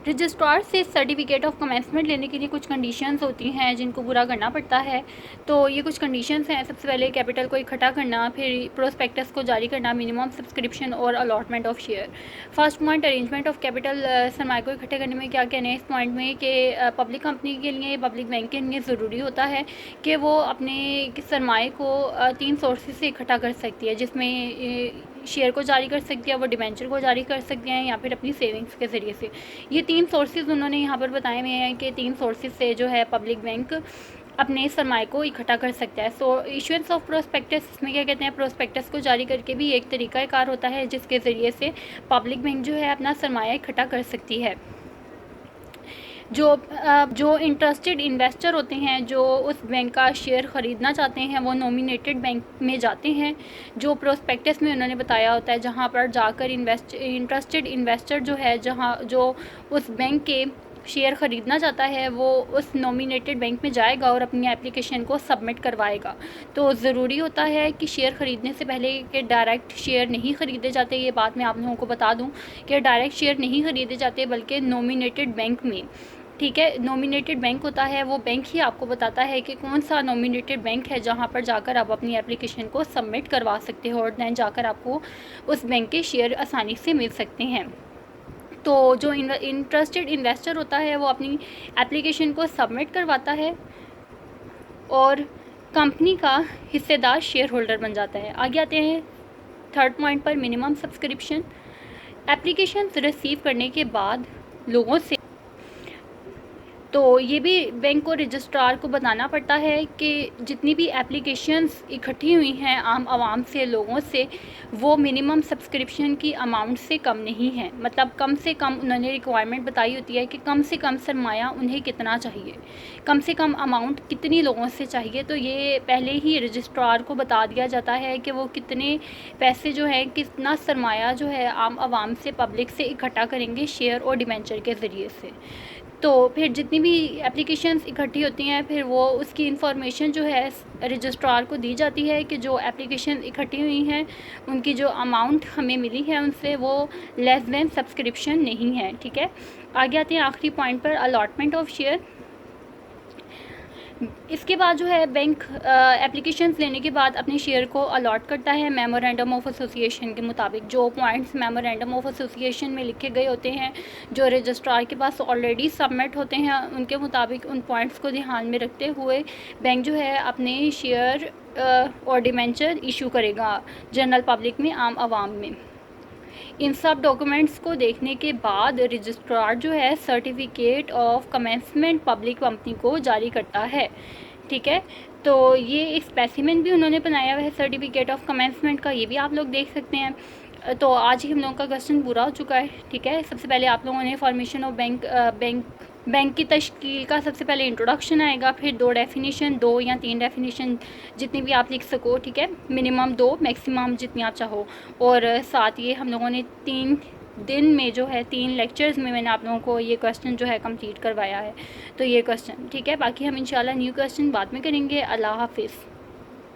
Registrar से certificate of commencement लेने के लिए कुछ कंडीशंस होती हैं जिनको पूरा करना पड़ता है। तो ये कुछ कंडीशंस हैं। सबसे पहले कैपिटल को इकट्ठा करना, फिर प्रोस्पेक्टस को जारी करना, मिनिमम सब्सक्रिप्शन और allotment of share. First point, arrangement of capital. सरमाए को इकट्ठे करने में क्या कहना है इस पॉइंट में कि पब्लिक कंपनी के लिए, पब्लिक बैंक के लिए ज़रूरी होता है कि वो अपने सरमाए को 3 सोर्सेज से इकट्ठा कर सकती है, जिसमें शेयर को जारी कर सकती है, वो डिबेंचर को जारी कर सकती हैं, या फिर अपनी सेविंग्स के ज़रिए से। ये 3 सोर्सेज उन्होंने यहाँ पर बताए हुए हैं कि 3 सोर्सेज से जो है पब्लिक बैंक अपने सरमाए को इकट्ठा कर सकता है। सो इशुएंस ऑफ प्रोस्पेक्टस, इसमें क्या कहते हैं, प्रोस्पेक्टस को जारी करके भी एक तरीका कार होता है जिसके ज़रिए से पब्लिक बैंक जो है अपना सरमाया इकट्ठा कर सकती है। जो इंटरेस्टेड इन्वेस्टर होते हैं, जो उस बैंक का शेयर ख़रीदना चाहते हैं, वो नॉमिनेटेड बैंक में जाते हैं, जो प्रोस्पेक्टस में उन्होंने बताया होता है, जहां पर जाकर इंटरेस्टेड इन्वेस्टर जो है, जो उस बैंक के शेयर ख़रीदना चाहता है, वो उस नॉमिनेटेड बैंक में जाएगा और अपनी एप्लीकेशन को सबमिट करवाएगा। तो ज़रूरी होता है कि शेयर ख़रीदने से पहले कि डायरेक्ट शेयर नहीं ख़रीदे जाते। ये बात मैं आप लोगों को बता दूं कि डायरेक्ट शेयर नहीं ख़रीदे जाते, बल्कि नॉमिनेटेड बैंक में। ठीक है, नॉमिनेटेड बैंक होता है, वो बैंक ही आपको बताता है कि कौन सा नॉमिनेटेड बैंक है जहां पर जाकर आप अपनी एप्लीकेशन को सबमिट करवा सकते हो, और दैन जाकर आपको उस बैंक के शेयर आसानी से मिल सकते हैं। तो जो इंटरेस्टेड इन्वेस्टर होता है, वो अपनी एप्लीकेशन को सबमिट करवाता है और कंपनी का हिस्सेदार शेयर होल्डर बन जाता है। आगे आते हैं थर्ड पॉइंट पर, मिनिमम सब्सक्रिप्शन। एप्लीकेशन रिसीव करने के बाद लोगों से, तो ये भी बैंक को, रजिस्ट्रार को बताना पड़ता है कि जितनी भी एप्लीकेशंस इकट्ठी हुई हैं आवाम से, लोगों से, वो मिनिमम सब्सक्रिप्शन की अमाउंट से कम नहीं है। मतलब कम से कम उन्होंने रिक्वायरमेंट बताई होती है कि कम से कम सरमाया उन्हें कितना चाहिए, कम से कम अमाउंट कितनी लोगों से चाहिए। तो ये पहले ही रजिस्ट्रार को बता दिया जाता है कि वो कितने पैसे जो है, कितना सरमाया जो है आवाम से, पब्लिक से इकट्ठा करेंगे शेयर और डिबेंचर के ज़रिए से। तो फिर जितनी भी एप्लीकेशंस इकट्ठी होती हैं, फिर वो उसकी इंफॉर्मेशन जो है रजिस्ट्रार को दी जाती है कि जो एप्लीकेशन इकट्ठी हुई हैं उनकी जो अमाउंट हमें मिली है उनसे वो लेस देन सब्सक्रिप्शन नहीं है। ठीक है, आगे आते हैं आखिरी पॉइंट पर, अलॉटमेंट ऑफ शेयर। इसके बाद जो है बैंक एप्लीकेशंस लेने के बाद अपने शेयर को अलॉट करता है मेमोरेंडम ऑफ एसोसिएशन के मुताबिक। जो पॉइंट्स मेमोरेंडम ऑफ एसोसिएशन में लिखे गए होते हैं, जो रजिस्ट्रार के पास ऑलरेडी सबमिट होते हैं, उनके मुताबिक उन पॉइंट्स को ध्यान में रखते हुए बैंक जो है अपने शेयर और डिबेंचर इशू करेगा जनरल पब्लिक में, आम आवाम में। इन सब डॉक्यूमेंट्स को देखने के बाद रजिस्ट्रार जो है certificate of commencement public company को जारी करता है। ठीक है, तो ये एक स्पेसिमेन भी उन्होंने बनाया हुआ है सर्टिफिकेट ऑफ कमेंसमेंट का, ये भी आप लोग देख सकते हैं। तो आज ही हम लोगों का क्वेश्चन पूरा हो चुका है। ठीक है, सबसे पहले आप लोगों ने फॉर्मेशन ऑफ बैंक की तश्कील का सबसे पहले इंट्रोडक्शन आएगा, फिर 2 डेफिनेशन, 2 या 3 डेफिनेशन जितनी भी आप लिख सको। ठीक है, मिनिमम 2, मैक्सिमम जितनी आप चाहो। और साथ ये हम लोगों ने 3 दिन में जो है 3 लेक्चर्स में मैंने आप लोगों को ये क्वेश्चन जो है कंप्लीट करवाया है। तो ये क्वेश्चन ठीक है, बाकी हम इंशाल्लाह न्यू क्वेश्चन बाद में करेंगे। अल्लाह हाफिज़।